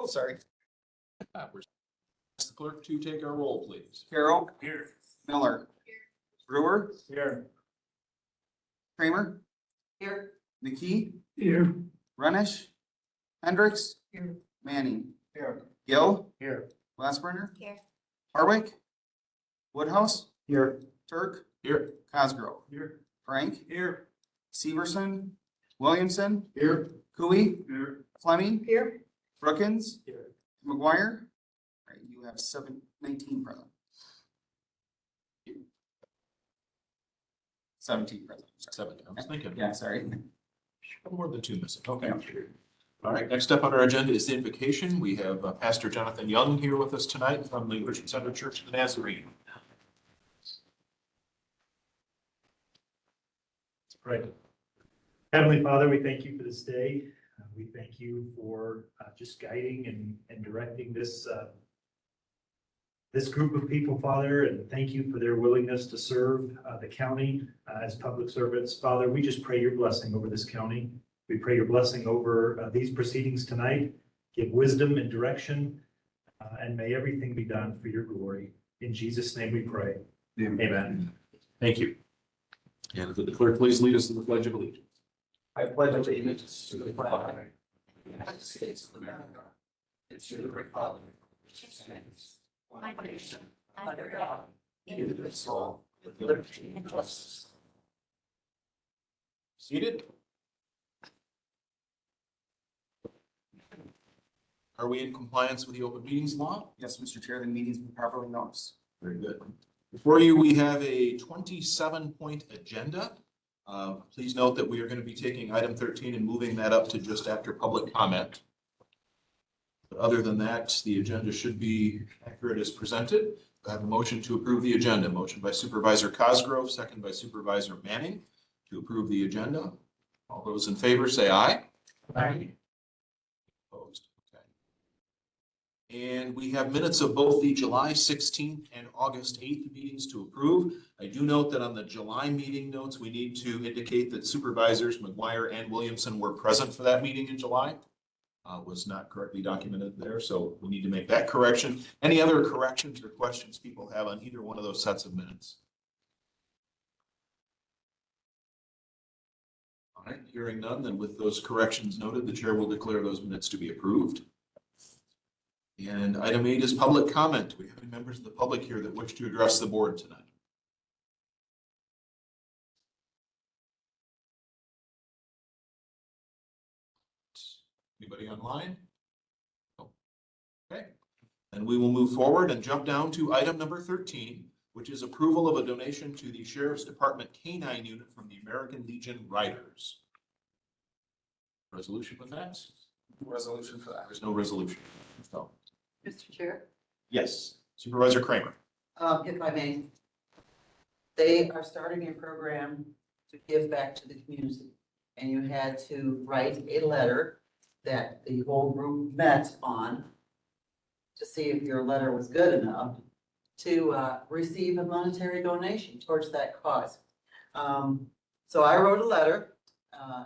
Oh, sorry. Ask the clerk to take our roll, please. Carroll. Here. Miller. Brewer. Here. Kramer. Here. McKee. Here. Renish. Hendricks. Here. Manning. Here. Gill. Here. Glassburner. Here. Hardwick. Woodhouse. Here. Turk. Here. Cosgrove. Here. Frank. Here. Severson. Williamson. Here. Cooey. Here. Fleming. Here. Brookins. Here. McGuire. All right, you have 19 present. 17 present. Sorry. 7. I was thinking. Yeah, sorry. More than 2 missing. Okay. All right. Next up on our agenda is the invocation. We have Pastor Jonathan Young here with us tonight from the Richland County Church of the Nazarene. Right. Heavenly Father, we thank you for this day. We thank you for just guiding and directing this this group of people, Father, and thank you for their willingness to serve the county as public servants. Father, we just pray your blessing over this county. We pray your blessing over these proceedings tonight. Give wisdom and direction, and may everything be done for your glory. In Jesus' name we pray. Amen. Thank you. And would the clerk please lead us in the Pledge of Allegiance? I pledge allegiance to the flag of the United States of America and to the republic which stands one nation under God, indivisible, with liberty and justice. Seated. Are we in compliance with the open meetings law? Yes, Mr. Chair, the meeting's been properly noticed. Very good. Before you, we have a 27-point agenda. Please note that we are going to be taking item 13 and moving that up to just after public comment. But other than that, the agenda should be accurate as presented. I have a motion to approve the agenda. Motion by Supervisor Cosgrove, second by Supervisor Manning to approve the agenda. All those in favor say aye. Aye. Opposed. Okay. And we have minutes of both the July 16th and August 8th meetings to approve. I do note that on the July meeting notes, we need to indicate that Supervisors McGuire and Williamson were present for that meeting in July. Was not correctly documented there, so we need to make that correction. Any other corrections or questions people have on either one of those sets of minutes? All right, hearing none, then with those corrections noted, the chair will declare those minutes to be approved. And item 8 is public comment. Do we have any members of the public here that wish to address the board tonight? Anybody online? No. Okay, then we will move forward and jump down to item number 13, which is approval of a donation to the Sheriff's Department K-9 unit from the American Legion Riders. Resolution with that? Resolution for that. There's no resolution. So, Mr. Chair, yes, Supervisor Kramer. if I may, they are starting a program to give back to the community. And you had to write a letter that the whole group met on to see if your letter was good enough to receive a monetary donation towards that cause. So I wrote a letter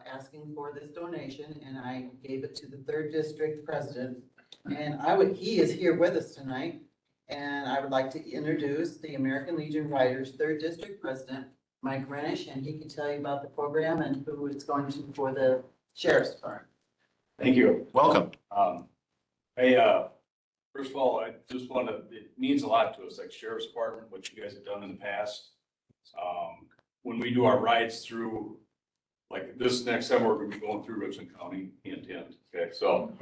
asking for this donation, and I gave it to the 3rd District President. And he is here with us tonight, and I would like to introduce the American Legion Riders 3rd District President, Mike Renish, and he can tell you about the program and who it's going to for the Sheriff's Department. Thank you. Welcome. First of all, I just want to, it means a lot to us, like Sheriff's Department, what you guys have done in the past. When we do our rides through, like this next time, we're going to be going through Richland County, hint, hint. Okay, so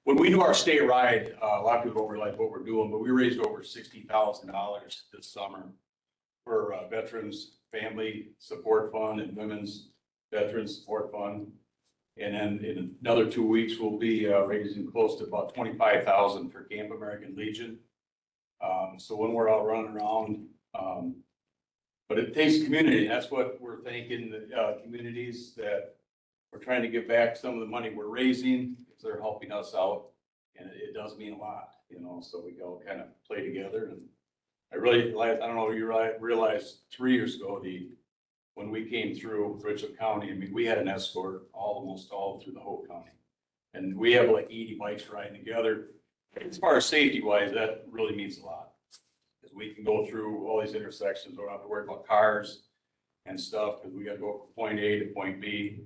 when we do our state ride, a lot of people don't realize what we're doing, but we raised over $60,000 this summer for Veterans Family Support Fund and Women's Veterans Support Fund. And then in another 2 weeks, we'll be raising close to about $25,000 for Camp American Legion. So when we're out running around, but it takes community. That's what we're thanking the communities that we're trying to give back some of the money we're raising because they're helping us out, and it does mean a lot, you know. So we all kind of play together, and I really like. I don't know if you realized 3 years ago when we came through Richland County, I mean, we had an escort almost all through the whole county. And we have like 80 bikes riding together. As far as safety wise, that really means a lot. Because we can go through all these intersections, we don't have to worry about cars and stuff, because we gotta go from point A to point B,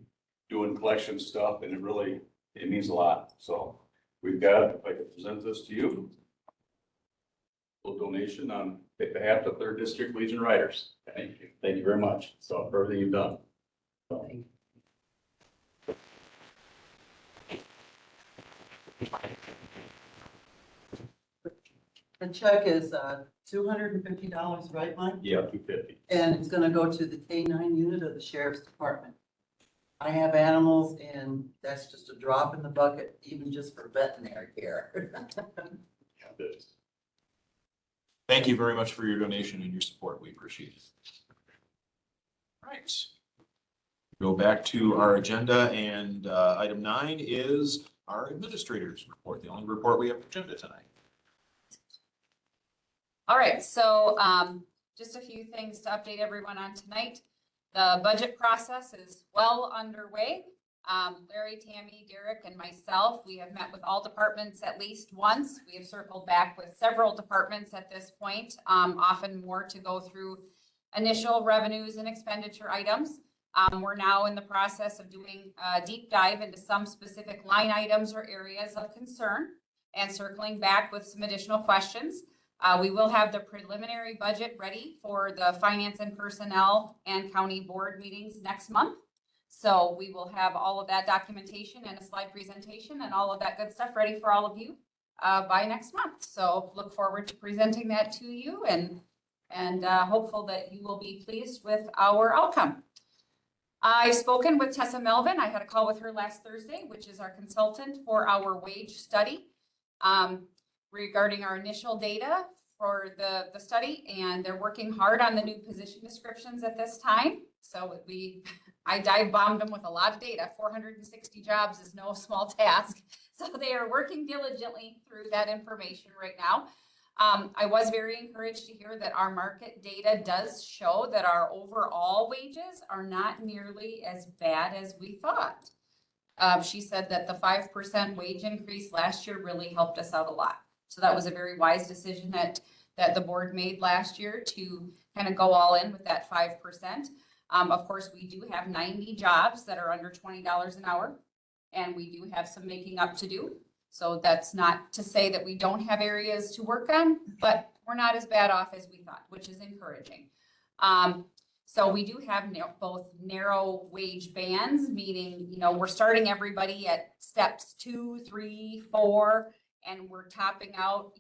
doing collection stuff, and it means a lot. So we've got, if I could present this to you, a little donation on behalf of Third District Legion Riders. Thank you. Thank you very much. So for everything you've done. So, The check is $250, right, Mike? yeah, 250. And it's gonna go to the K-9 unit of the sheriff's department. I have animals and that's just a drop in the bucket, even just for veterinary care. Yeah, this. Thank you very much for your donation and your support. We appreciate it. All right. Go back to our agenda, and item 9 is our administrator's report, the only report we have on the agenda tonight. All right, so just a few things to update everyone on tonight. The budget process is well underway. Larry, Tammy, Derek, and myself, we have met with all departments at least once. We have circled back with several departments at this point, often more to go through initial revenues and expenditure items. We're now in the process of doing a deep dive into some specific line items or areas of concern and circling back with some additional questions. We will have the preliminary budget ready for the finance and personnel and county board meetings next month. So we will have all of that documentation and a slide presentation and all of that good stuff ready for all of you by next month. So look forward to presenting that to you and hopeful that you will be pleased with our outcome. I've spoken with Tessa Melvin. I had a call with her last Thursday, which is our consultant for our wage study. Regarding our initial data for the study, and they're working hard on the new position descriptions at this time. So I dive bombed them with a lot of data. 460 jobs is no small task. So they are working diligently through that information right now. I was very encouraged to hear that our market data does show that our overall wages are not nearly as bad as we thought. She said that the 5% wage increase last year really helped us out a lot. So that was a very wise decision that the board made last year to kind of go all in with that 5%. Of course, we do have 90 jobs that are under $20 an hour, and we do have some making up to do. So that's not to say that we don't have areas to work on, but we're not as bad off as we thought, which is encouraging. So we do have both narrow wage bands, meaning, we're starting everybody at steps 2, 3, 4, and we're topping out,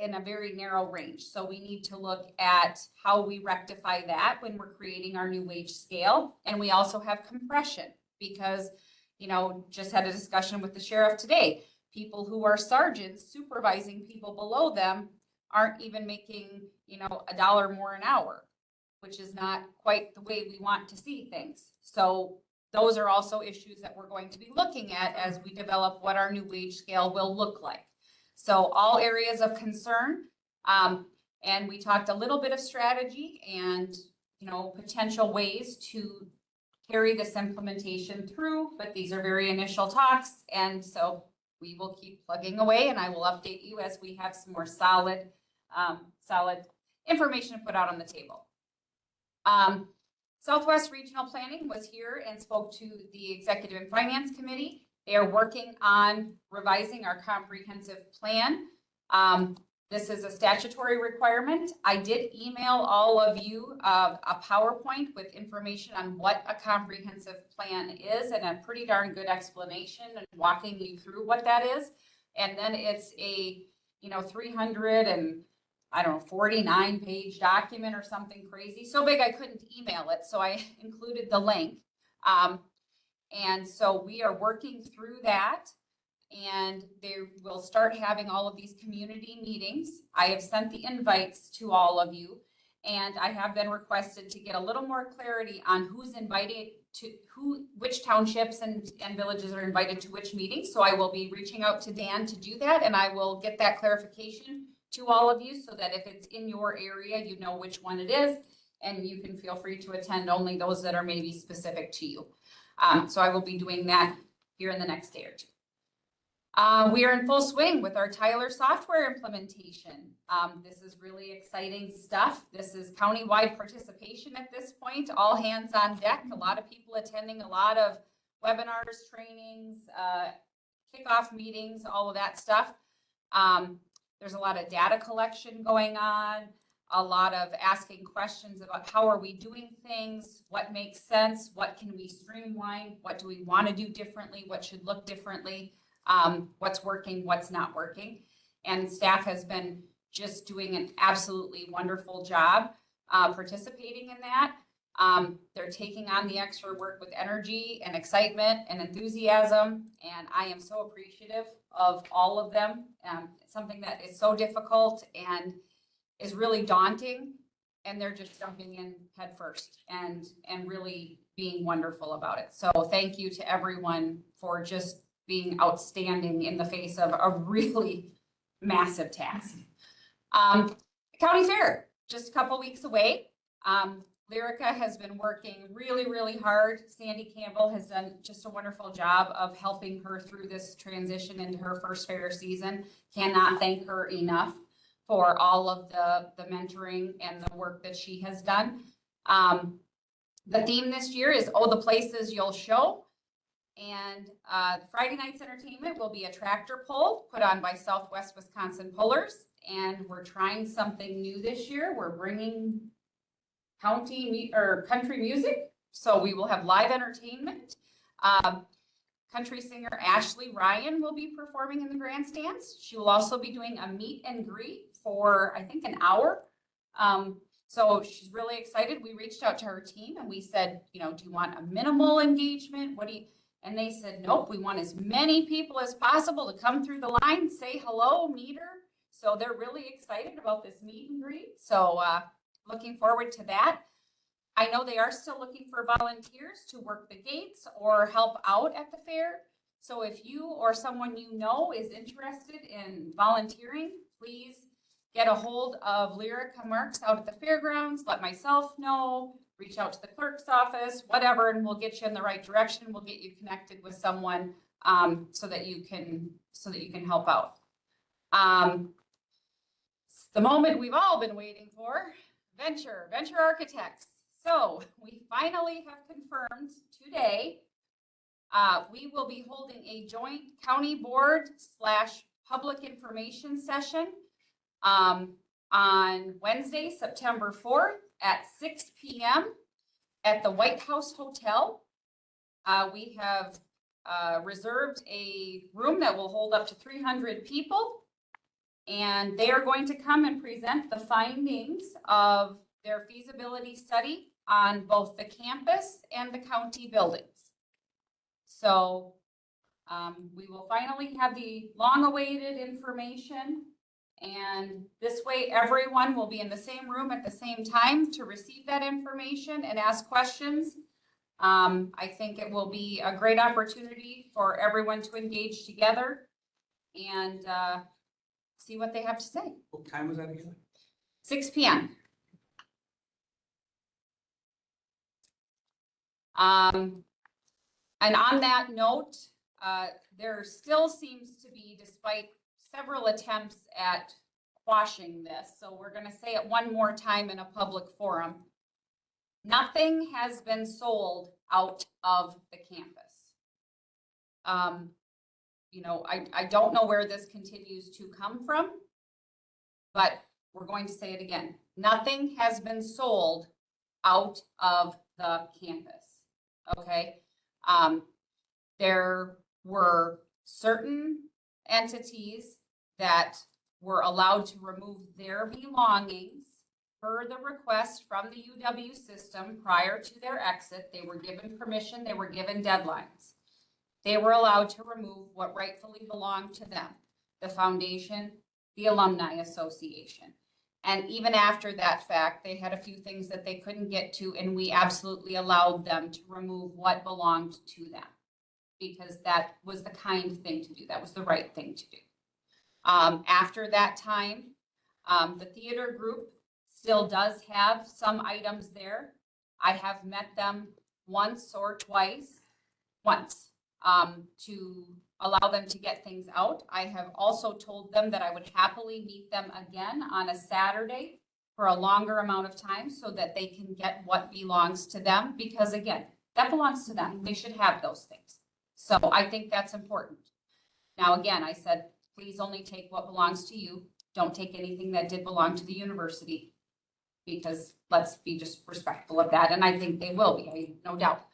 in a very narrow range. So we need to look at how we rectify that when we're creating our new wage scale. And we also have compression because, just had a discussion with the sheriff today. People who are sergeants supervising people below them aren't even making, $1 more an hour, which is not quite the way we want to see things. So those are also issues that we're going to be looking at as we develop what our new wage scale will look like. So all areas of concern. And we talked a little bit of strategy and, potential ways to carry this implementation through, but these are very initial talks. And so we will keep plugging away, and I will update you as we have some more solid information to put out on the table. Southwest Regional Planning was here and spoke to the Executive and Finance Committee. They are working on revising our comprehensive plan. This is a statutory requirement. I did email all of you a PowerPoint with information on what a comprehensive plan is and a pretty darn good explanation and walking you through what that is. And then it's a 349-page document or something crazy. So big I couldn't email it, so I included the link. And so we are working through that, and they will start having all of these community meetings. I have sent the invites to all of you, and I have been requested to get a little more clarity on who's invited to which townships and villages are invited to which meetings. So I will be reaching out to Dan to do that, and I will get that clarification to all of you so that if it's in your area, you know which one it is, and you can feel free to attend only those that are maybe specific to you. So I will be doing that here in the next day or two. We are in full swing with our Tyler software implementation. This is really exciting stuff. This is countywide participation at this point, all hands on deck. A lot of people attending, a lot of webinars, trainings, kickoff meetings, all of that stuff. There's a lot of data collection going on, a lot of asking questions about how are we doing things, what makes sense, what can we streamline, what do we want to do differently, what should look differently, what's working, what's not working. And staff has been just doing an absolutely wonderful job participating in that. They're taking on the extra work with energy and excitement and enthusiasm, and I am so appreciative of all of them. It's something that is so difficult and is really daunting, and they're just jumping in head first and really being wonderful about it. So thank you to everyone for just being outstanding in the face of a really massive task. County Fair, just a couple weeks away. Lyrica has been working really, really hard. Sandy Campbell has done just a wonderful job of helping her through this transition into her first fair season. Cannot thank her enough for all of the mentoring and the work that she has done. The theme this year is "Oh, the Places You'll Show." And Friday night's entertainment will be a tractor pull put on by Southwest Wisconsin Pullers. And we're trying something new this year. We're bringing country music. So we will have live entertainment. Country singer Ashley Ryan will be performing in the grandstands. She will also be doing a meet and greet for, I think, an hour. So she's really excited. We reached out to her team and we said, do you want a minimal engagement? And they said, nope, we want as many people as possible to come through the line, say hello, meet her. So they're really excited about this meet and greet. So looking forward to that. I know they are still looking for volunteers to work the gates or help out at the fair. So if you or someone you know is interested in volunteering, please get a hold of Lyrica Marks out at the fairgrounds. Let myself know. Reach out to the clerk's office, whatever, and we'll get you in the right direction. We'll get you connected with someone so that you can help out. The moment we've all been waiting for, Venture Architects. So we finally have confirmed today, we will be holding a joint county board / public information session on Wednesday, September 4th at 6 p.m. at the White House Hotel. We have reserved a room that will hold up to 300 people. And they are going to come and present the findings of their feasibility study on both the campus and the county buildings. So we will finally have the long-awaited information. And this way, everyone will be in the same room at the same time to receive that information and ask questions. I think it will be a great opportunity for everyone to engage together and see what they have to say. What time was that again? 6 p.m. And on that note, there still seems to be, despite several attempts at quashing this, so we're going to say it one more time in a public forum, nothing has been sold out of the campus. I don't know where this continues to come from, but we're going to say it again. Nothing has been sold out of the campus. Okay. There were certain entities that were allowed to remove their belongings per the request from the UW system prior to their exit. They were given permission. They were given deadlines. They were allowed to remove what rightfully belonged to them, the foundation, the alumni association. And even after that fact, they had a few things that they couldn't get to, and we absolutely allowed them to remove what belonged to them because that was the kind thing to do. That was the right thing to do. After that time, the theater group still does have some items there. I have met them once or twice, to allow them to get things out. I have also told them that I would happily meet them again on a Saturday for a longer amount of time so that they can get what belongs to them, because again, that belongs to them. They should have those things. So I think that's important. Now, again, I said, please only take what belongs to you. Don't take anything that did belong to the university, because let's be just respectful of that. And I think they will be, I have no doubt.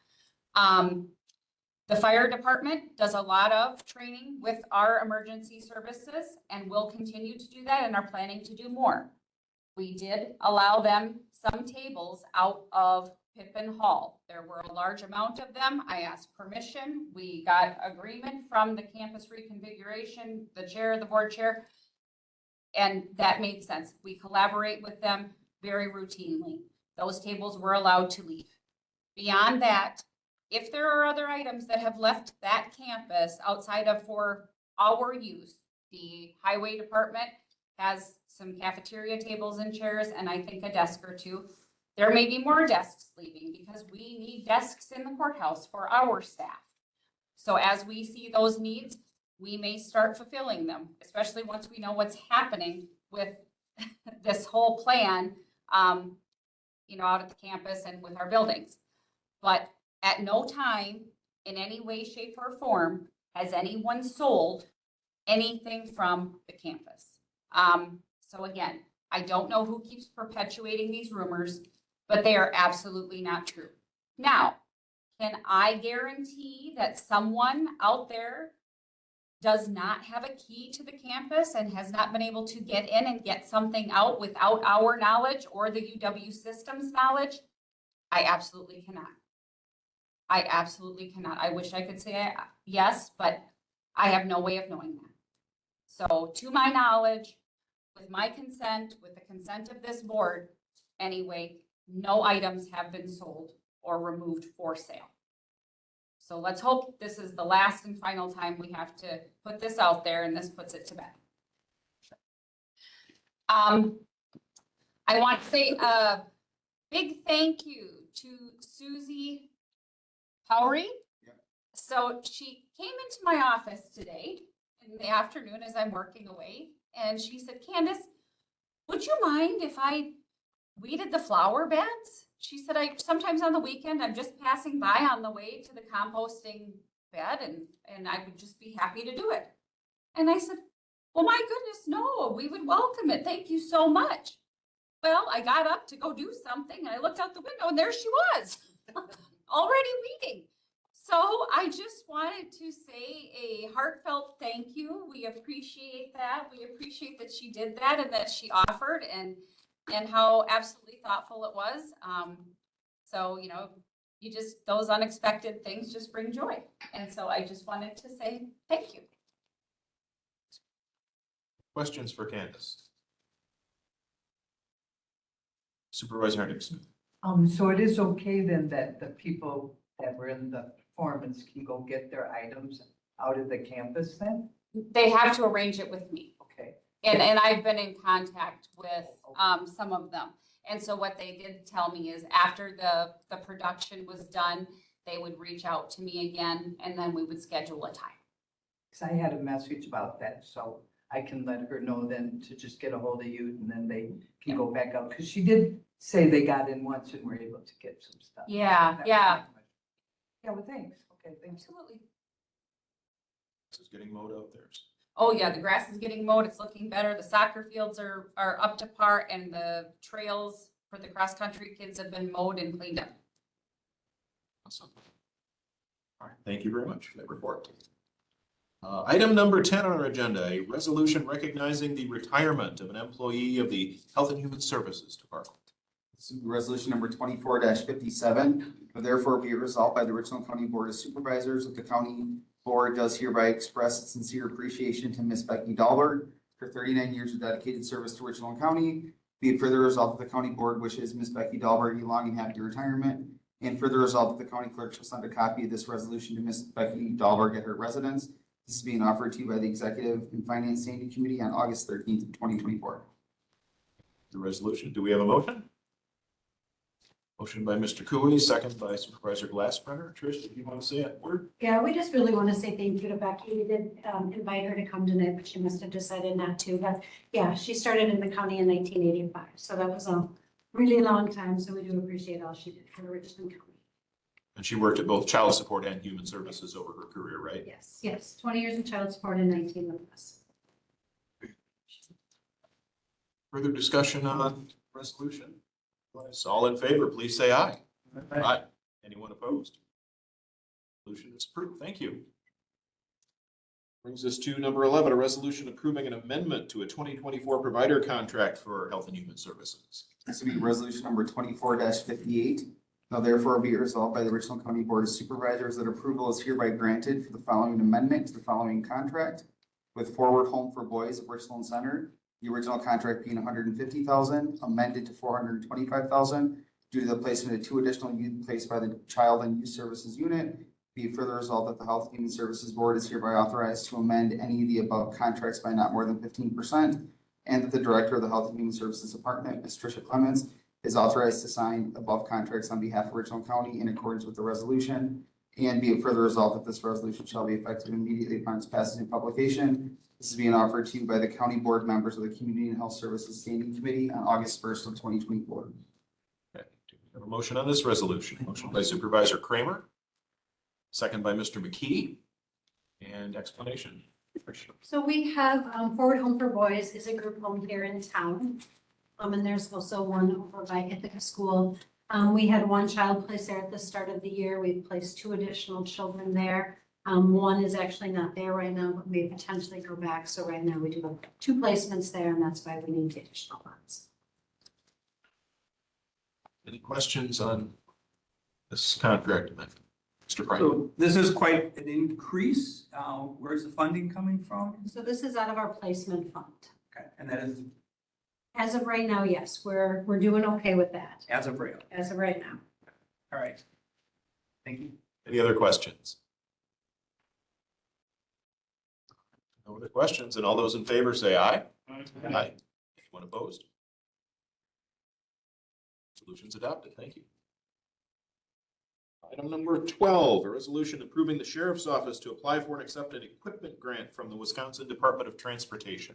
The fire department does a lot of training with our emergency services and will continue to do that and are planning to do more. We did allow them some tables out of Pippin Hall. There were a large amount of them. I asked permission. We got agreement from the campus reconfiguration, the chair, the board chair, and that made sense. We collaborate with them very routinely. Those tables were allowed to leave. Beyond that, if there are other items that have left that campus outside of for our use, the highway department has some cafeteria tables and chairs, and I think a desk or two. There may be more desks leaving because we need desks in the courthouse for our staff. So as we see those needs, we may start fulfilling them, especially once we know what's happening with this whole plan, out at the campus and with our buildings. But at no time, in any way, shape, or form, has anyone sold anything from the campus. So again, I don't know who keeps perpetuating these rumors, but they are absolutely not true. Now, can I guarantee that someone out there does not have a key to the campus and has not been able to get in and get something out without our knowledge or the UW systems knowledge? I absolutely cannot. I absolutely cannot. I wish I could say yes, but I have no way of knowing that. So to my knowledge, with my consent, with the consent of this board, anyway, no items have been sold or removed for sale. So let's hope this is the last and final time we have to put this out there, and this puts it to bed. I want to say a big thank you to Susie Powery. So she came into my office today in the afternoon as I'm working away, and she said, Candace, would you mind if I weeded the flower beds? She said, sometimes on the weekend, I'm just passing by on the way to the composting bed, and I would just be happy to do it. And I said, well, my goodness, no, we would welcome it. Thank you so much. Well, I got up to go do something, and I looked out the window, and there she was, already weeding. So I just wanted to say a heartfelt thank you. We appreciate that. We appreciate that she did that and that she offered, and how absolutely thoughtful it was. So, those unexpected things just bring joy. And so I just wanted to say thank you. Questions for Candace? Supervisor Hendrickson. So it is okay then that the people that were in the performance can go get their items out of the campus then? They have to arrange it with me. Okay. And I've been in contact with some of them. And so what they did tell me is after the production was done, they would reach out to me again, and then we would schedule a time. Because I had a message about that, so I can let her know then to just get a hold of you, and then they can go back out. Because she did say they got in once and were able to get some stuff. Yeah, That was yeah. my question. Yeah, well, thanks. Okay, thanks. Absolutely. This is getting mowed out there. Oh, yeah, the grass is getting mowed. It's looking better. The soccer fields are up to par, and the trails for the cross-country kids have been mowed and cleaned up. Awesome. All right, thank you very much for that report. Item number 10 on our agenda, a resolution recognizing the retirement of an employee of the Health and Human Services Department. Resolution number 24-57, therefore be it resolved by the Richland County Board of Supervisors that the county board does hereby express its sincere appreciation to Ms. Becky Dahlberg for 39 years of dedicated service to Richland County. Be it further resolved that the county board wishes Ms. Becky Dahlberg a long and happy retirement, and further resolved that the county clerk shall send a copy of this resolution to Ms. Becky Dahlberg at her residence. This is being offered to you by the Executive and Finance Standing Committee on August 13th, 2024. The resolution, do we have a motion? Motion by Mr. Cooey, second by Supervisor Glassbrenner. Trish, did you want to say a word? Yeah, we just really want to say thank you to Becky. We did invite her to come tonight, but she must have decided not to. But yeah, she started in the county in 1985, so that was a really long time. So we do appreciate all she did for Richland County. And she worked at both child support and human services over her career, right? Yes, yes, 20 years in child support and 19 with us. Further discussion on resolution? All in favor, please say aye. Aye. Anyone opposed? Resolution is approved. Thank you. Brings us to number 11, a resolution approving an amendment to a 2024 provider contract for health and human services. This will be resolution number 24-58. Now therefore be it resolved by the Richland County Board of Supervisors that approval is hereby granted for the following amendment to the following contract with Forward Home for Boys at Richland Center. The original contract being $150,000, amended to $425,000 due to the placement of 2 additional youth placed by the Child and Youth Services Unit. Be it further resolved that the Health and Human Services Board is hereby authorized to amend any of the above contracts by not more than 15%, and that the Director of the Health and Human Services Department, Ms. Tricia Clements, is authorized to sign above contracts on behalf of Richland County in accordance with the resolution. And be it further resolved that this resolution shall be effective immediately upon its passage and publication. This is being offered to you by the county board members of the Community and Health Services Standing Committee on August 1st of 2024. Okay. Do we have a motion on this resolution? Motion by Supervisor Kramer, second by Mr. McKee, and explanation. So we have Forward Home for Boys is a group home here in town. And there's also one over by Ithaca School. We had 1 child placed there at the start of the year. We've placed 2 additional children there. One is actually not there right now, but may potentially go back. So right now we do have 2 placements there, and that's why we need the additional funds. Any questions on this contract amendment? Mr. Frank? So this is quite an increase. Where's the funding coming from? So this is out of our placement fund. Okay, and that is As of right now, yes, we're doing okay with that, as of right. as of right now. All right. Thank you. Any other questions? No other questions, and all those in favor say aye. Aye. Anyone opposed? Solutions adopted. Thank you. Item number 12, a resolution approving the sheriff's office to apply for and accept an equipment grant from the Wisconsin Department of Transportation.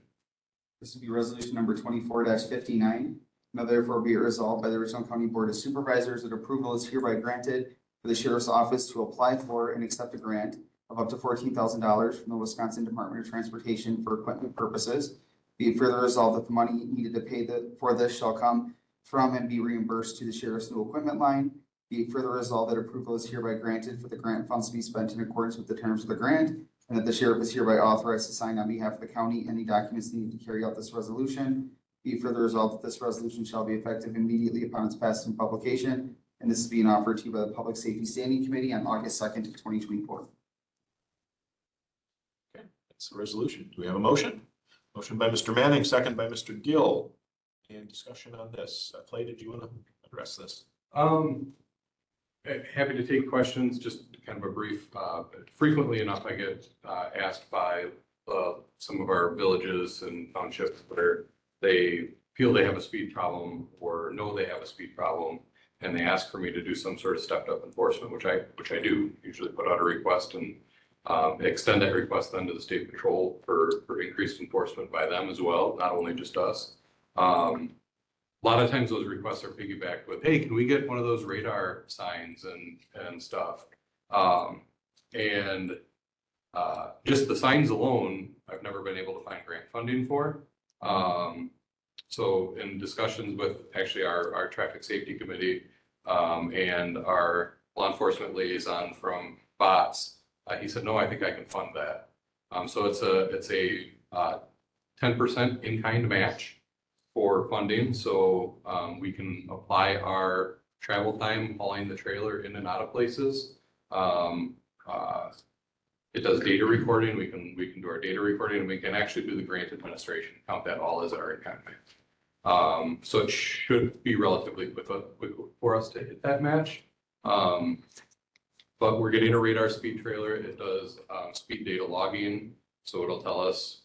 This will be resolution number 24-59. Now therefore be it resolved by the Richland County Board of Supervisors that approval is hereby granted for the Sheriff's Office to apply for and accept a grant of up to $14,000 from the Wisconsin Department of Transportation for equipment purposes. Be it further resolved that the money needed to pay for this shall come from and be reimbursed to the Sheriff's new equipment line. Be it further resolved that approval is hereby granted for the grant funds to be spent in accordance with the terms of the grant, and that the sheriff is hereby authorized to sign on behalf of the county any documents needed to carry out this resolution. Be it further resolved that this resolution shall be effective immediately upon its passage and publication, and this is being offered to you by the Public Safety Standing Committee on August 2nd of 2024. Okay, that's the resolution. Do we have a motion? Motion by Mr. Manning, second by Mr. Gill. And discussion on this. Clay, did you want to address this? Happy to take questions, just kind of a brief, frequently enough I get asked by some of our villages and townships where they feel they have a speed problem or know they have a speed problem, and they ask for me to do some sort of stepped up enforcement, which I do, usually put out a request and extend that request then to the state patrol for increased enforcement by them as well, not only just us. A lot of times those requests are piggybacked with, hey, can we get one of those radar signs and stuff? Just the signs alone, I've never been able to find grant funding for. So in discussions with actually our traffic safety committee and our law enforcement liaison from BOTS, he said, no, I think I can fund that. So it's a 10% in-kind match for funding, so we can apply our travel time hauling the trailer in and out of places. It does data recording. We can do our data recording, and we can actually do the grant administration. Count that all as our in-kind match. So it should be relatively quick for us to hit that match. But we're getting a radar speed trailer. It does speed data logging, so it'll tell us,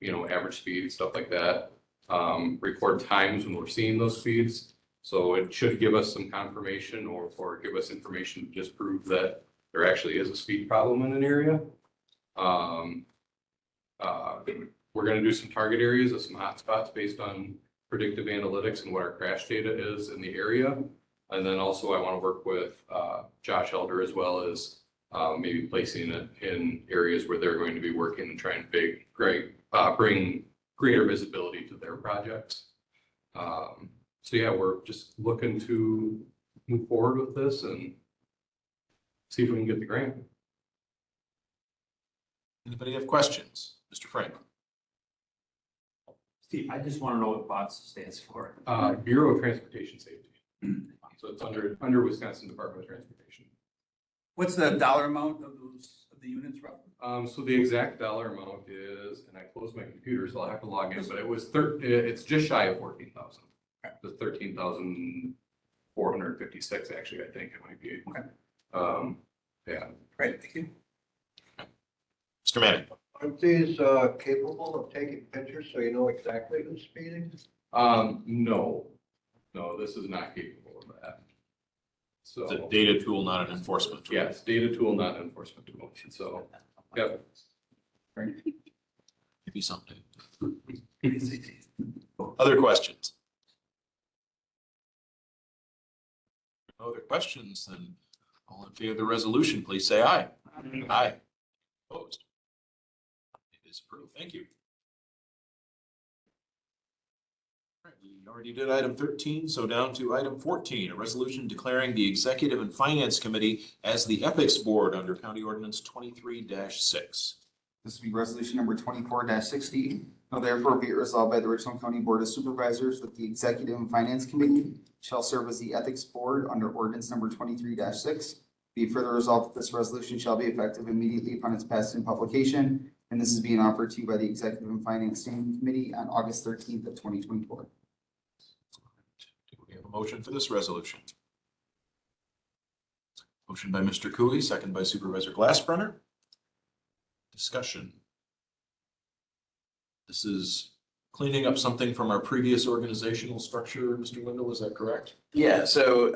average speed, stuff like that. Record times when we're seeing those speeds. So it should give us some confirmation or give us information to just prove that there actually is a speed problem in an area. We're gonna do some target areas of some hotspots based on predictive analytics and what our crash data is in the area. And then also I want to work with Josh Elder as well as maybe placing it in areas where they're going to be working and trying to bring greater visibility to their projects. So yeah, we're just looking to move forward with this and see if we can get the grant. Anybody have questions? Mr. Frank? Steve, I just want to know what BOTS stands for. Bureau of Transportation Safety. So it's under Wisconsin Department of Transportation. What's the dollar amount of the units roughly? So the exact dollar amount is, and I closed my computer, so I'll have to log in, but it's just shy of 14,000. The 13,456, actually, I think it might be. Okay. Yeah. Great, thank you. Mr. Manning? Aren't these capable of taking pictures so you know exactly who's speeding? No, this is not capable of that. So. It's a data tool, not an enforcement tool. Yes, data tool, not an enforcement tool. So, yep. Maybe something. Other questions? No other questions, then all in favor of the resolution, please say aye. Aye. Opposed? It is approved. Thank you. All right, we already did item 13, so down to item 14, a resolution declaring the Executive and Finance Committee as the Ethics Board under County Ordinance 23-6. This will be resolution number 24-60. Now therefore be it resolved by the Richland County Board of Supervisors that the Executive and Finance Committee shall serve as the Ethics Board under ordinance number 23-6. Be further resolved that this resolution shall be effective immediately upon its passage and publication, and this is being offered to you by the Executive and Finance Standing Committee on August 13th of 2024. Do we have a motion for this resolution? Motion by Mr. Cooley, second by Supervisor Glassbrenner. Discussion. This is cleaning up something from our previous organizational structure, Mr. Wendell, is that correct? Yeah, so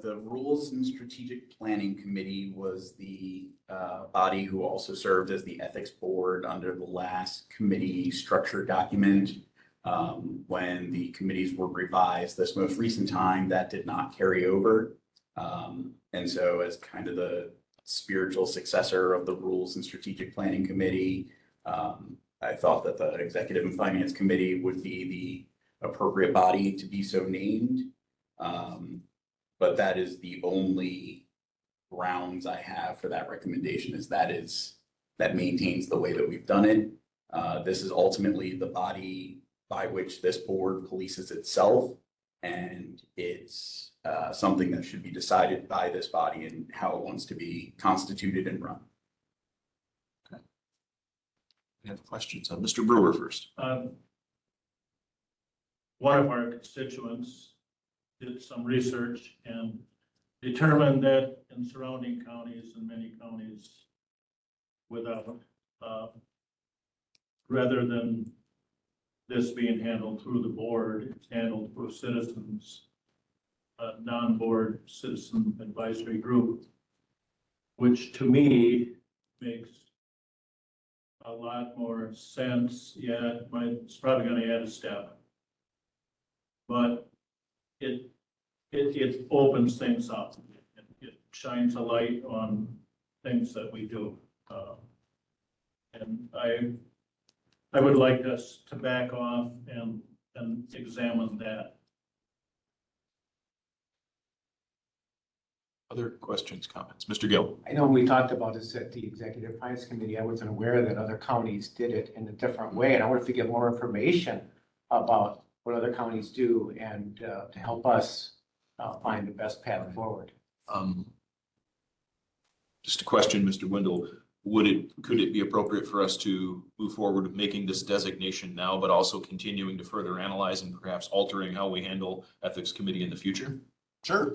the Rules and Strategic Planning Committee was the body who also served as the Ethics Board under the last committee structure document. When the committees were revised this most recent time, that did not carry over. And so as kind of the spiritual successor of the Rules and Strategic Planning Committee, I thought that the Executive and Finance Committee would be the appropriate body to be so named. But that is the only grounds I have for that recommendation is that maintains the way that we've done it. This is ultimately the body by which this board polices itself. And it's something that should be decided by this body and how it wants to be constituted and run. We have questions. Mr. Brewer first. One of our constituents did some research and determined that in surrounding counties and many counties without, rather than this being handled through the board, it's handled through citizens, non-board citizen advisory group, which to me makes a lot more sense. Yeah, it's probably going to add a step. But it opens things up. It shines a light on things that we do. And I would like us to back off and examine that. Other questions, comments? Mr. Gill. I know we talked about this at the Executive Finance Committee. I wasn't aware that other counties did it in a different way. And I wanted to get more information about what other counties do and to help us find the best path forward. Just a question, Mr. Wendell. Could it be appropriate for us to move forward with making this designation now, but also continuing to further analyze and perhaps altering how we handle ethics committee in the future? Sure.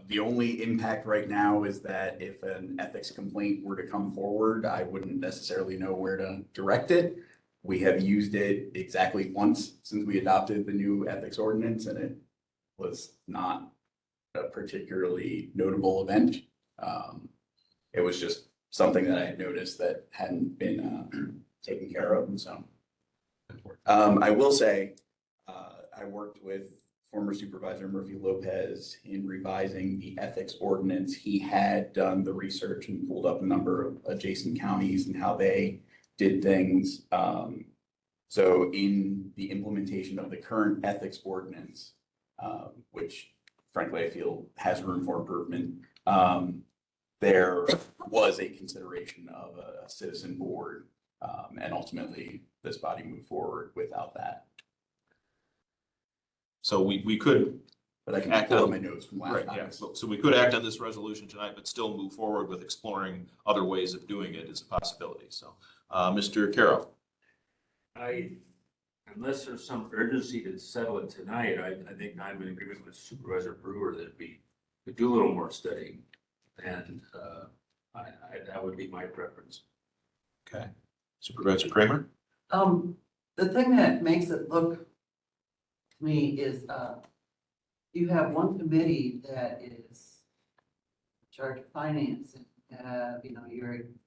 The only impact right now is that if an ethics complaint were to come forward, I wouldn't necessarily know where to direct it. We have used it exactly once since we adopted the new ethics ordinance, and it was not a particularly notable event. It was just something that I had noticed that hadn't been taken care of, and so. I will say, I worked with former Supervisor Murphy Lopez in revising the ethics ordinance. He had done the research and pulled up a number of adjacent counties and how they did things. So in the implementation of the current ethics ordinance, which frankly I feel has room for improvement, there was a consideration of a citizen board, and ultimately this body moved forward without that. So we could, But I can Act pull up on- my notes from last right, time. yeah, so we could act on this resolution tonight, but still move forward with exploring other ways of doing it as a possibility. So, Mr. Carroll. Unless there's some urgency to settle it tonight, I think I'm in agreement with Supervisor Brewer that we could do a little more studying. And that would be my preference. Okay. Supervisor Kramer? The thing that makes it look to me is, you have one committee that is in charge of finance, and,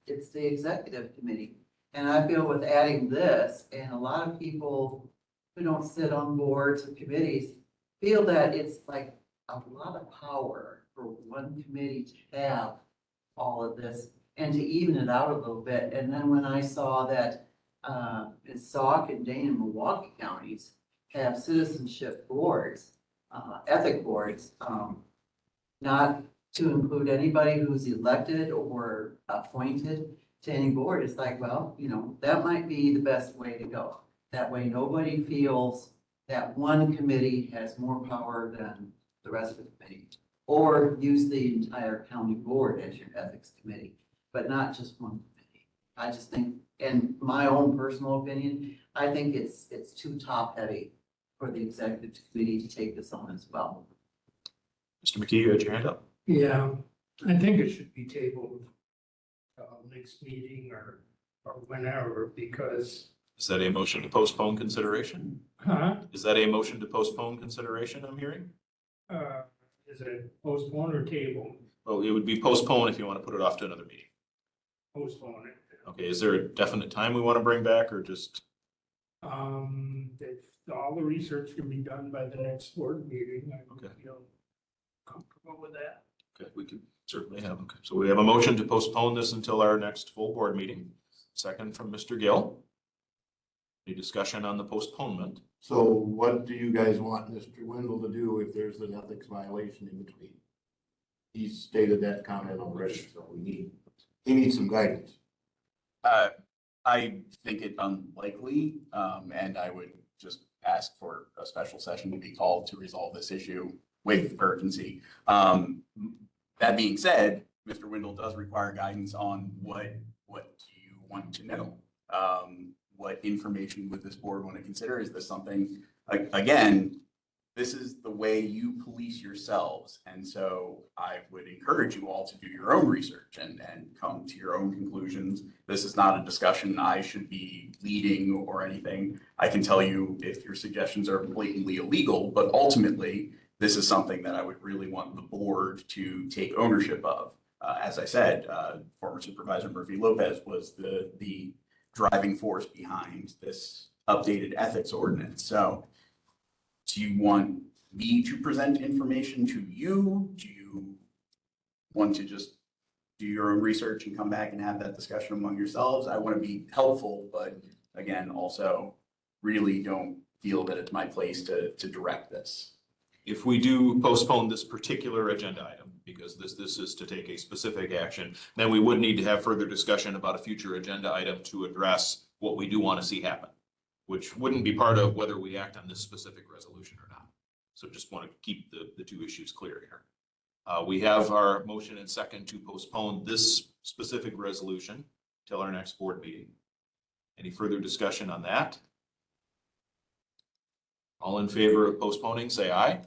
it's the executive committee. And I feel with adding this, and a lot of people who don't sit on boards and committees feel that it's like a lot of power for one committee to have all of this and to even it out a little bit. And then when I saw that, in Sauk and Dane and Milwaukee counties have citizenship boards, ethic boards, not to include anybody who's elected or appointed to any board, it's like, well, that might be the best way to go. That way, nobody feels that one committee has more power than the rest of the committee. Or use the entire county board as your ethics committee, but not just one committee. I just think, in my own personal opinion, I think it's too top heavy for the executive committee to take this on as well. Mr. McKee, you had your hand up? Yeah, I think it should be tabled next meeting or whenever, because. Is that a motion to postpone consideration? Is that a motion to postpone consideration I'm hearing? Is it postpone or table? Well, it would be postpone if you want to put it off to another meeting. Postpone it. Okay, is there a definite time we want to bring back or just? If all the research can be done by the next board meeting, I Okay. feel comfortable with that. Okay, we could certainly have, okay. So we have a motion to postpone this until our next full board meeting. Second from Mr. Gill. Any discussion on the postponement? So what do you guys want Mr. Wendell to do if there's an ethics violation in between? He's stated that comment already, so he needs some guidance. I think it unlikely, and I would just ask for a special session to be called to resolve this issue with urgency. That being said, Mr. Wendell does require guidance on what do you want to know? What information would this board want to consider? Is this something, again, this is the way you police yourselves. And so I would encourage you all to do your own research and come to your own conclusions. This is not a discussion I should be leading or anything. I can tell you if your suggestions are blatantly illegal, but ultimately, this is something that I would really want the board to take ownership of. As I said, former Supervisor Murphy Lopez was the driving force behind this updated ethics ordinance. So do you want me to present information to you? Do you want to just do your own research and come back and have that discussion among yourselves? I want to be helpful, but again, also really don't feel that it's my place to direct this. If we do postpone this particular agenda item, because this is to take a specific action, then we would need to have further discussion about a future agenda item to address what we do want to see happen, which wouldn't be part of whether we act on this specific resolution or not. So just want to keep the two issues clear here. We have our motion and second to postpone this specific resolution till our next board meeting. Any further discussion on that? All in favor of postponing, say aye.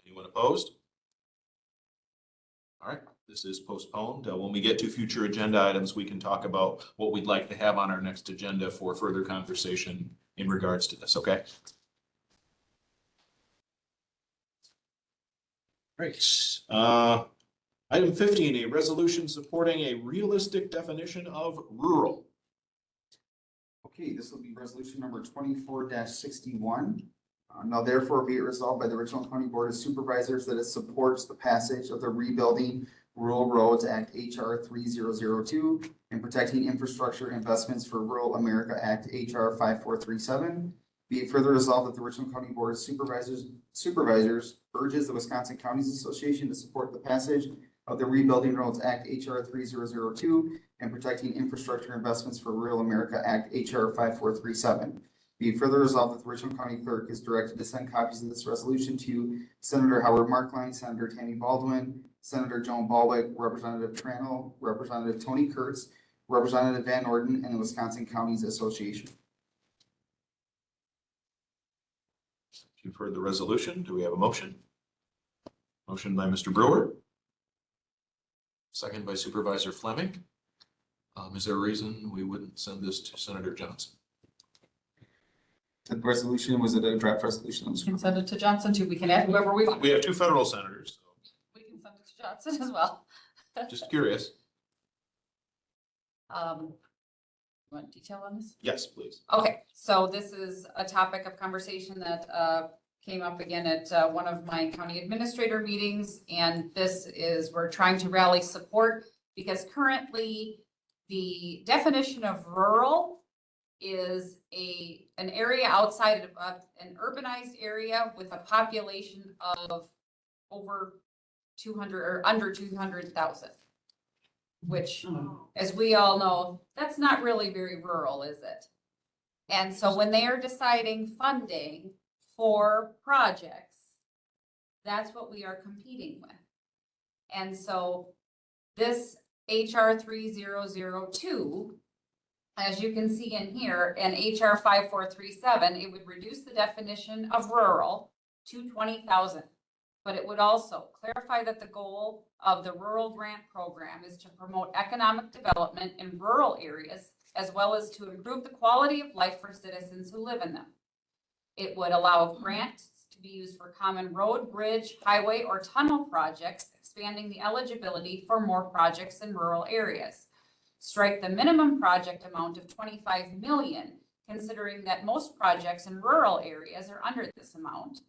Anyone opposed? All right, this is postponed. When we get to future agenda items, we can talk about what we'd like to have on our next agenda for further conversation in regards to this, okay? Great. Item 15, a resolution supporting a realistic definition of rural. Okay, this will be resolution number 24-61. Now therefore be it resolved by the Richland County Board of Supervisors that it supports the passage of the Rebuilding Rural Roads Act HR 3002 and Protecting Infrastructure Investments for Rural America Act HR 5437. Be it further resolved that the Richland County Board of Supervisors urges the Wisconsin Counties Association to support the passage of the Rebuilding Roads Act HR 3002 and Protecting Infrastructure Investments for Rural America Act HR 5437. Be it further resolved that the Richland County Clerk is directed to send copies of this resolution to Senator Howard Markline, Senator Tammy Baldwin, Senator Joan Baldwin, Representative Tranel, Representative Tony Kurtz, Representative Van Orden, and the Wisconsin Counties Association. You've heard the resolution. Do we have a motion? Motion by Mr. Brewer. Second by Supervisor Fleming. Is there a reason we wouldn't send this to Senator Johnson? The resolution, was it a draft resolution? We can send it to Johnson too. We can add whoever we want. We have two federal senators, We can send it to Johnson as well. so just curious. You want detail on this? Yes, please. Okay, so this is a topic of conversation that came up again at one of my county administrator meetings. And this is, we're trying to rally support because currently the definition of rural is an area outside of an urbanized area with a population of over 200 or under 200,000. Which, as we all know, that's not really very rural, is it? And so when they are deciding funding for projects, that's what we are competing with. And so this HR 3002, as you can see in here, and HR 5437, it would reduce the definition of rural to 20,000. But it would also clarify that the goal of the rural grant program is to promote economic development in rural areas, as well as to improve the quality of life for citizens who live in them. It would allow grants to be used for common road, bridge, highway, or tunnel projects, expanding the eligibility for more projects in rural areas. Strike the minimum project amount of 25 million, considering that most projects in rural areas are under this amount.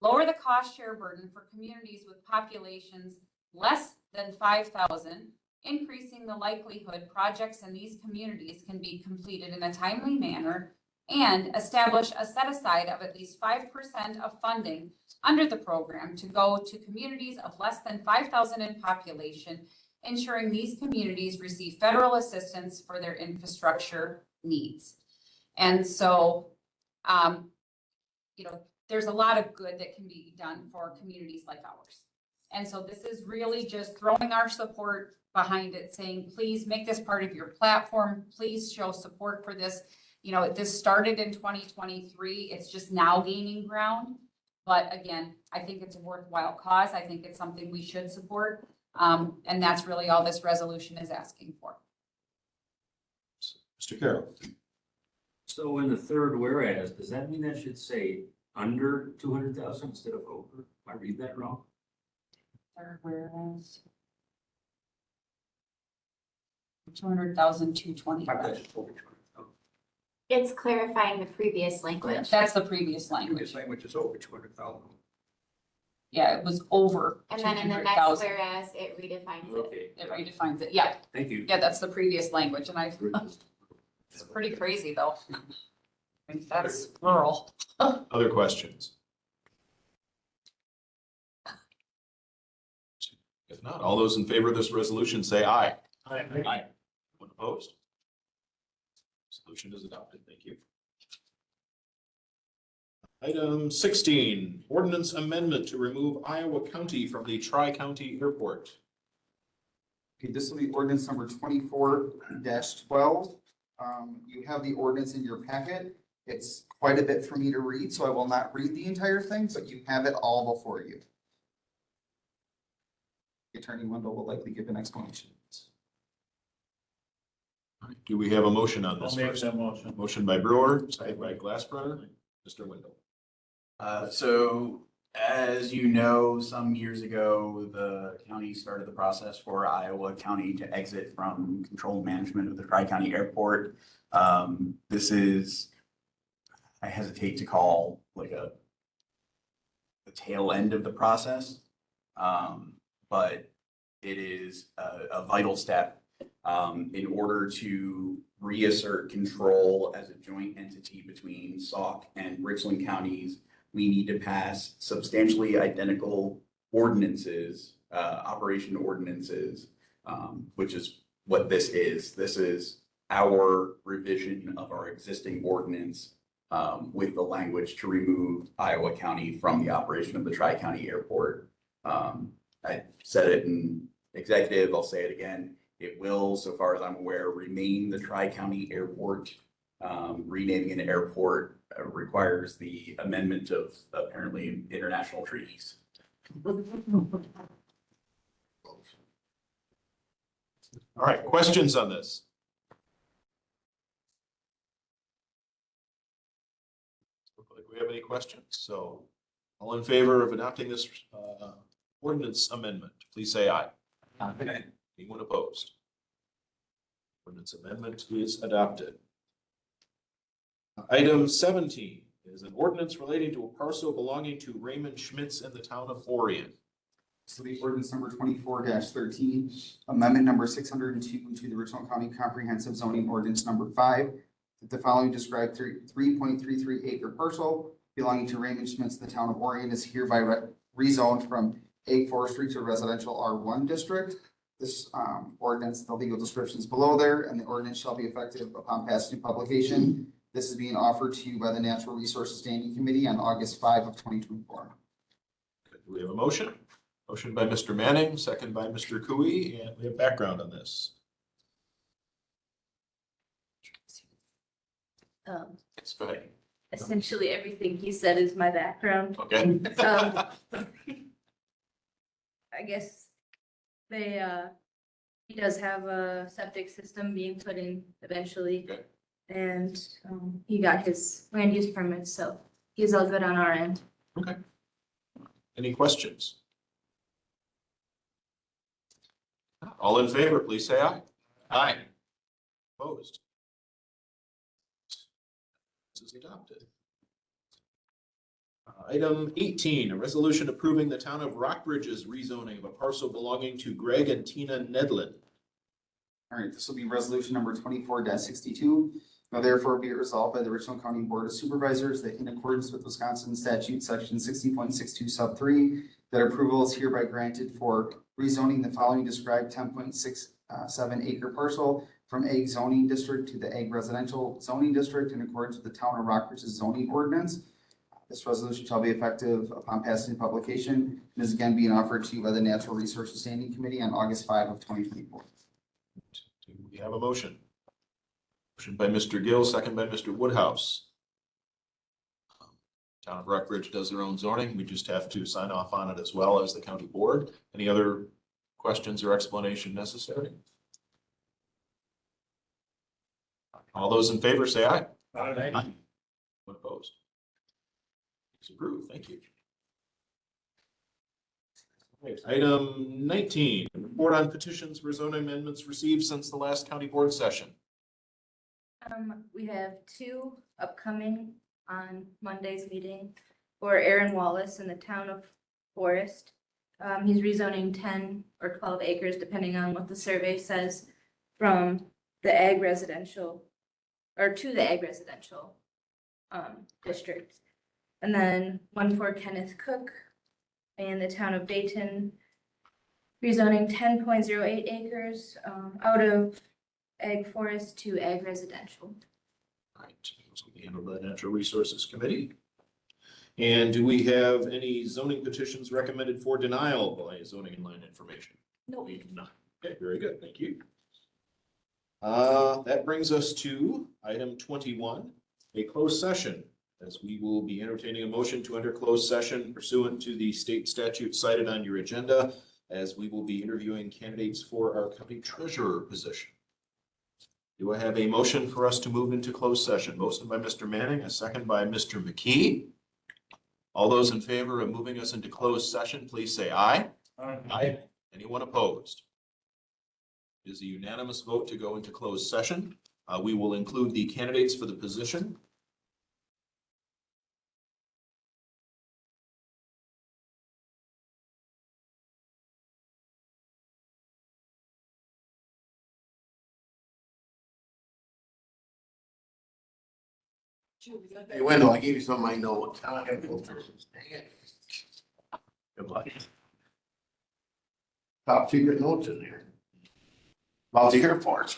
Lower the cost share burden for communities with populations less than 5,000, increasing the likelihood projects in these communities can be completed in a timely manner, and establish a set aside of at least 5% of funding under the program to go to communities of less than 5,000 in population, ensuring these communities receive federal assistance for their infrastructure needs. And so, there's a lot of good that can be done for communities like ours. And so this is really just throwing our support behind it, saying, please make this part of your platform. Please show support for this. This started in 2023. It's just now gaining ground. But again, I think it's a worthwhile cause. I think it's something we should support. And that's really all this resolution is asking for. Mr. Carroll. So in the third whereas, does that mean that should say under 200,000 instead of over? Am I read that wrong? Third whereas 200,000 to 20,000. It's clarifying the previous language. That's the previous language. Previous language is over 200,000. Yeah, it was over. And then in the next 200,000. whereas, it redefines it. Okay. It redefines it. Yeah, Thank you. yeah, that's the previous language, and it's pretty crazy though. I mean, that's rural. Other questions? If not, all those in favor of this resolution say aye. Aye. Aye. Anyone opposed? Resolution is adopted. Thank you. Item 16, ordinance amendment to remove Iowa County from the Tri-County Airport. Okay, this will be ordinance number 24-12. You have the ordinance in your packet. It's quite a bit for me to read, so I will not read the entire thing, but you have it all before you. Attorney Wendell will likely give an explanation. All right, do we have a motion on this I'll make first? that motion. Motion by Brewer, second by Glassbrunner. Mr. Wendell. So As you know, some years ago, the county started the process for Iowa County to exit from control management of the Tri-County Airport. This is, I hesitate to call like the tail end of the process. But it is a vital step in order to reassert control as a joint entity between Sauk and Richland counties. We need to pass substantially identical ordinances, operation ordinances, which is what this is. This is our revision of our existing ordinance with the language to remove Iowa County from the operation of the Tri-County Airport. I said it in executive, I'll say it again. It will, so far as I'm aware, remain the Tri-County Airport. Renaming an airport requires the amendment of apparently international treaties. All right, questions on this? Look like we have any questions. So all in favor of adopting this ordinance amendment, please say aye. Aye. Anyone opposed? Ordinance amendment is adopted. Item 17 is an ordinance relating to a parcel belonging to Raymond Schmitz in the town of Orion. So the ordinance number 24-13, amendment number 602 to the Richland County Comprehensive Zoning Ordinance number 5. That the following described 3.33 acre parcel belonging to Raymond Schmitz in the town of Orion is hereby rezoned from ag forestry to residential R1 district. This ordinance, the legal description is below there, and the ordinance shall be effective upon passage and publication. This is being offered to you by the Natural Resources Standing Committee on August 5 of 2024. Do we have a motion? Motion by Mr. Manning, second by Mr. Cooey, and we have background on this. Yes, go ahead. Essentially, everything he said is my background. Okay. I guess he does have a septic system being put in eventually. Okay. And he got his land use permit, so he's all good on our end. Okay. Any questions? All in favor, please say aye. Aye. Opposed? This is adopted. Item 18, a resolution approving the town of Rockbridge's rezoning of a parcel belonging to Greg and Tina Nedlin. All right, this will be resolution number 24-62. Now therefore be it resolved by the Richland County Board of Supervisors that in accordance with Wisconsin statute section 60.62 sub 3, that approval is hereby granted for rezoning the following described 10.67 acre parcel from ag zoning district to the ag residential zoning district in accordance with the town of Rockbridge's zoning ordinance. This resolution shall be effective upon passage and publication and is again being offered to you by the Natural Resources Standing Committee on August 5 of 2024. Do we have a motion? Motion by Mr. Gill, second by Mr. Woodhouse. Town of Rockbridge does their own zoning. We just have to sign off on it as well as the county board. Any other questions or explanation necessary? All those in favor say aye. Aye. Anyone opposed? It's approved. Thank you. Right, item 19, report on petitions for zoning amendments received since the last county board session. We have two upcoming on Monday's meeting for Aaron Wallace in the town of Forest. He's rezoning 10 or 12 acres, depending on what the survey says, from the ag residential or to the ag residential district. And then one for Kenneth Cook in the town of Dayton, rezoning 10.08 acres out of ag forest to ag residential. All right, this will be handled by the Natural Resources Committee. And do we have any zoning petitions recommended for denial by zoning and land information? No. We do not. Okay, very good. Thank you. That brings us to item 21, a closed session, as we will be entertaining a motion to enter closed session pursuant to the state statute cited on your agenda, as we will be interviewing candidates for our county treasurer position. Do I have a motion for us to move into closed session? Motion by Mr. Manning, a second by Mr. McKee. All those in favor of moving us into closed session, please say aye. Aye. Anyone opposed? It is a unanimous vote to go into closed session. We will include the candidates for the position. Hey, Wendell, I gave you some of my notes. Dang it. Good luck. Top secret notes in there. About the airport.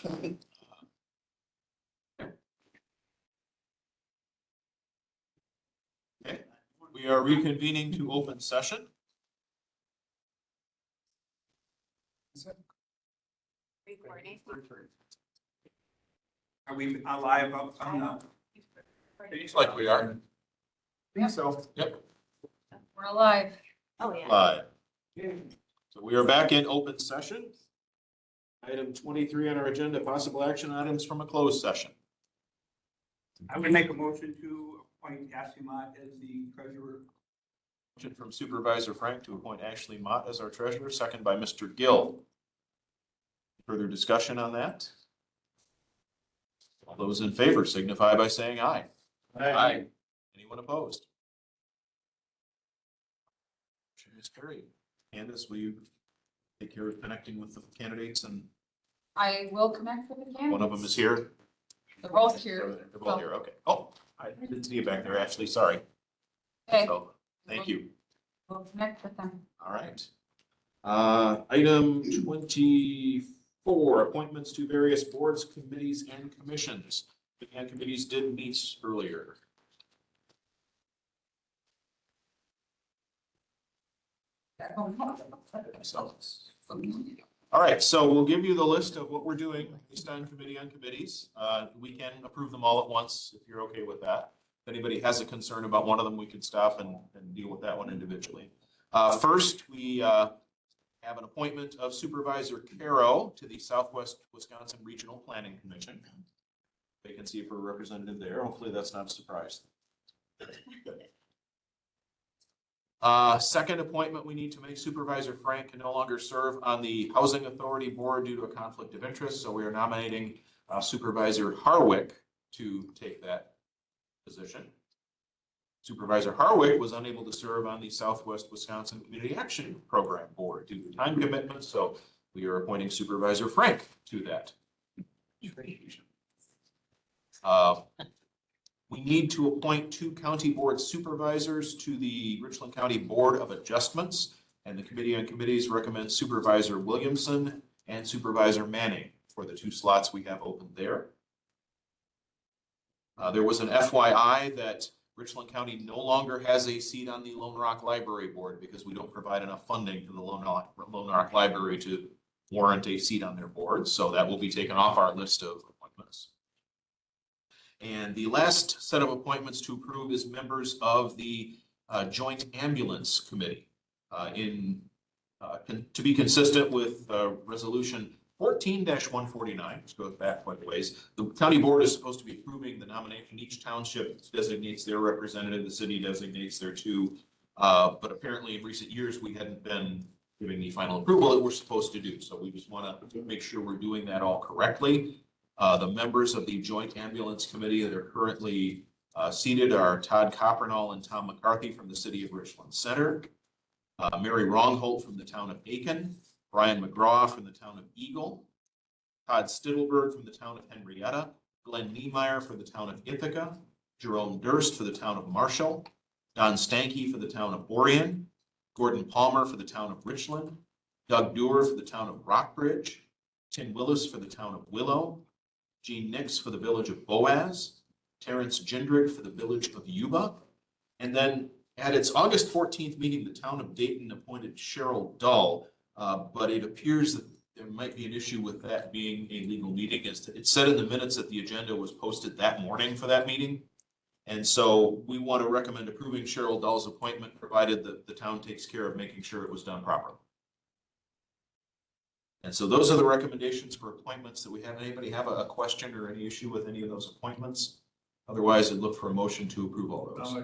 Okay, we are reconvening to open session. Recording. Are we live up on Looks like we are. I think so. Yep, We're alive. Oh, yeah. live. So we are back in open session. Item 23 on our agenda, possible action items from a closed session. I would make a motion to appoint Ashley Mott as the treasurer. Motion from Supervisor Frank to appoint Ashley Mott as our treasurer, second by Mr. Gill. Further discussion on that? All those in favor signify by saying aye. Aye. Anyone opposed? Motion is carried. Candace, will you take care of connecting with the candidates? And I will connect with the candidates. one of them is here. They're both here. They're both here, okay. Oh, I didn't see you back there, Ashley, sorry. Okay, So, thank you. we'll connect with them. All right. Item 24, appointments to various boards, committees, and commissions. And committees did meet earlier. So, all right, so we'll give you the list of what we're doing based on committees. We can approve them all at once if you're okay with that. If anybody has a concern about one of them, we could stop and deal with that one individually. First, we have an appointment of Supervisor Caro to the Southwest Wisconsin Regional Planning Commission. Vacancy for a representative there. Hopefully that's not a surprise. Second appointment we need to make, Supervisor Frank can no longer serve on the Housing Authority Board due to a conflict of interest. So we are nominating Supervisor Harwick to take that position. Supervisor Harwick was unable to serve on the Southwest Wisconsin Community Action Program Board due to time commitments. So we are appointing Supervisor Frank to that. We need to appoint 2 county board supervisors to the Richland County Board of Adjustments, and the Committee on Committees recommends Supervisor Williamson and Supervisor Manning for the 2 slots we have open there. There was an FYI that Richland County no longer has a seat on the Lone Rock Library Board because we don't provide enough funding for the Lone Rock Library to warrant a seat on their board, so that will be taken off our list of appointments. And the last set of appointments to approve is members of the Joint Ambulance Committee. To be consistent with Resolution 14-149, which goes back quite a ways, the county board is supposed to be approving the nomination. Each township designates their representative, the city designates their 2. But apparently in recent years, we hadn't been giving the final approval that we're supposed to do. So we just want to make sure we're doing that all correctly. The members of the Joint Ambulance Committee that are currently seated are Todd Coppernall and Tom McCarthy from the city of Richland Center, Mary Rongholt from the town of Aiken, Brian McGraw from the town of Eagle, Todd Stittelberg from the town of Henrietta, Glenn Niemeyer for the town of Ithaca, Jerome Durst for the town of Marshall, Don Stanky for the town of Orion, Gordon Palmer for the town of Richland, Doug Dewar for the town of Rockbridge, Tim Willis for the town of Willow, Gene Nix for the village of Boaz, Terrence Gendrick for the village of Yuba. And then at its August 14th meeting, the town of Dayton appointed Cheryl Dull, but it appears that there might be an issue with that being a legal meeting. It said in the minutes that the agenda was posted that morning for that meeting. And so we want to recommend approving Cheryl Dull's appointment, provided that the town takes care of making sure it was done properly. And so those are the recommendations for appointments that we have. Anybody have a question or any issue with any of those appointments? Otherwise, I'd look for a motion to approve all those.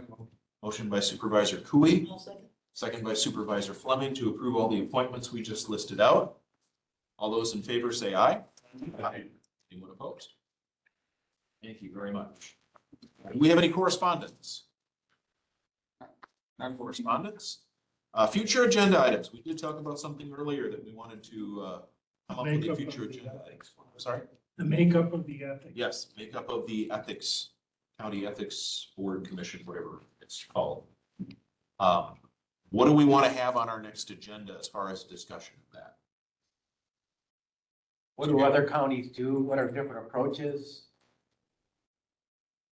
Motion by Supervisor Cooey, second by Supervisor Fleming to approve all the appointments we just listed out. All those in favor say aye. Aye. Anyone opposed? Thank you very much. Do we have any correspondence? Not correspondence. Future agenda items. We did talk about something earlier that we wanted to come up with a Makeup future of the agenda. ethics. Sorry? The makeup of the ethics. Yes, makeup of the ethics, county ethics board commission, whatever it's called. What do we want to have on our next agenda as far as discussion of that? What do other counties do? What are different approaches?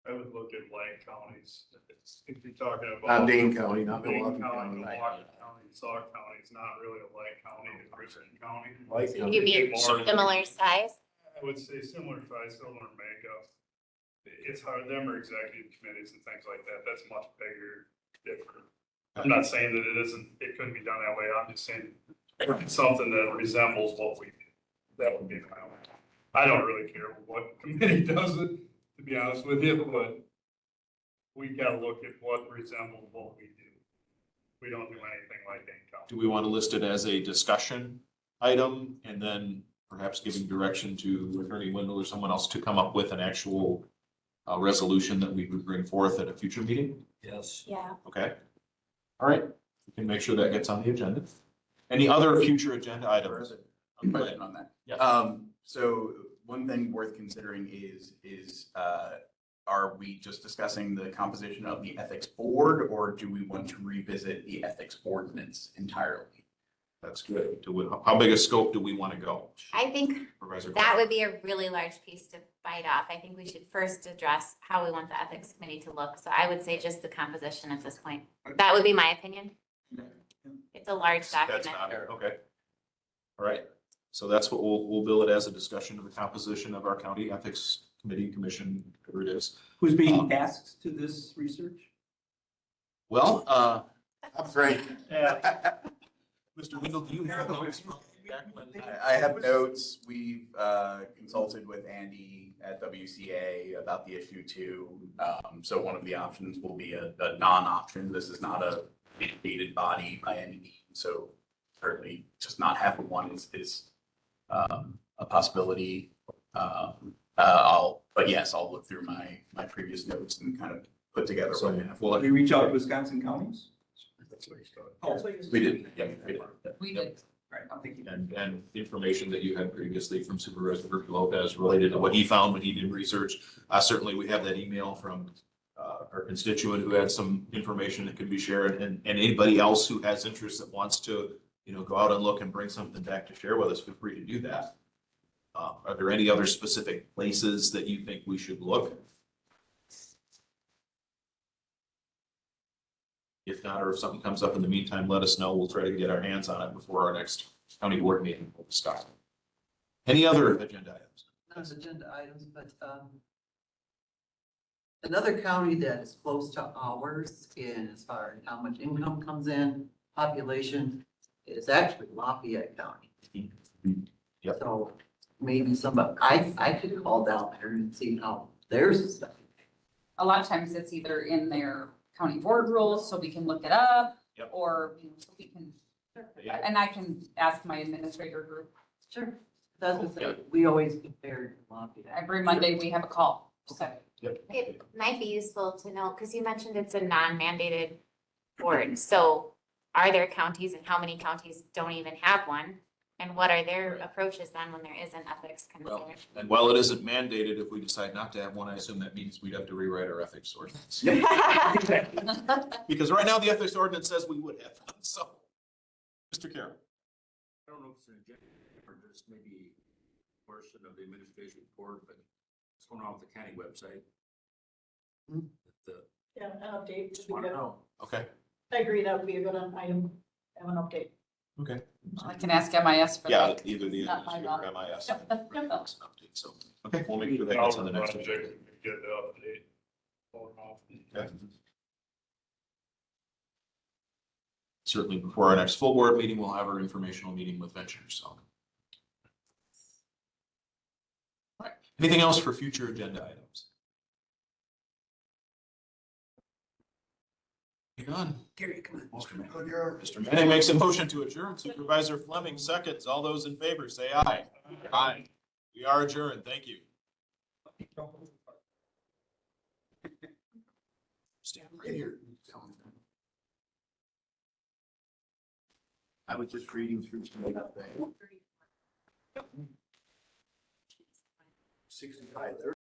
I would look at like counties, if you're talking about. Not Dane County, not Dane Milwaukee County, County. Milwaukee County, Sauk County is not really a like county, it's Richland County. Like So you'd be similar size? I would say similar size, similar makeup. It's hard, them are executive committees and things like that, that's much bigger, different. I'm not saying that it isn't, it couldn't be done that way, I'm just saying it's something that resembles what we do. That would be my own. I don't really care what committee does it, to be honest with you, but we gotta look at what resembles what we do. We don't do anything like Dane County. Do we want to list it as a discussion item and then perhaps giving direction to Attorney Wendell or someone else to come up with an actual resolution that we would bring forth at a future meeting? Yes. Yeah. Okay. All right. We can make sure that gets on the agenda. Any other future agenda items? A question on that. Yes. So one thing worth considering is, are we just discussing the composition of the ethics board, or do we want to revisit the ethics ordinance entirely? That's good. How big a scope do we want to go? I think Supervisor that would be a really large piece to bite off. I think we should first address how we want the ethics committee to look. So I would say just the composition at this point. That would be my opinion. It's a large That's document. not, okay. All right. So that's what we'll bill it as, a discussion of the composition of our county ethics committee, commission, whatever it is. Who's being tasked to this research? Well, That's great. Yeah. Mr. Wendell, do you have those? I have notes. We've consulted with Andy at WCA about the issue too. So one of the options will be a non-option. This is not a mandated body by any means. So certainly just not having one is a possibility. But yes, I'll look through my previous notes and kind of put together what I have. Well, we reach out to Wisconsin counties? We did. Yeah, we did. We did. Right, thank you. and the information that you had previously from Supervisor Lopez related to what he found when he did research. Certainly, we have that email from our constituent who had some information that could be shared, and anybody else who has interest that wants to, go out and look and bring something back to share with us, feel free to do that. Are there any other specific places that you think we should look? If not, or if something comes up in the meantime, let us know. We'll try to get our hands on it before our next county board meeting. We'll discuss. Any other agenda items? Not agenda items, but, another county that is close to ours in as far as how much income comes in, population, is actually Lafayette County. Yep. So maybe somebody, I could call down there and see how theirs is done. A lot of times it's either in their county board rules, so we can look it up, Yep. or, so we can, Yeah. and I can ask my administrator group. Sure. That's what I say, we always compare Lafayette. Every Monday we have a call, so. It might be useful to know, because you mentioned it's a non-mandated board. So are there counties, and how many counties don't even have one? And what are their approaches then when there is an ethics Well, concern? and while it isn't mandated, if we decide not to have one, I assume that means we'd have to rewrite our ethics ordinance. Because right now, the ethics ordinance says we would have one, so. Mr. Carroll. I don't know if it's an agenda or just maybe a portion of the administration report, but what's going on with the county website? Yeah, an update would Just be want to good. know. Okay, I agree, that would be a good item, have an update. okay. I can ask MIS for Yeah, that. either the Not my administrator or MIS. Yep. So, okay, we'll make sure that gets on the next agenda. Get the update. Okay. Certainly before our next full board meeting, we'll have our informational meeting with Ventures, so. All right. Anything else for future agenda items? Moving on. Gary, come on. Mr. Manning makes a motion to adjourn. Supervisor Fleming seconds. All those in favor, say aye. Aye. We are adjourned. Thank you. Stand right here. I was just reading through some of that thing. 65.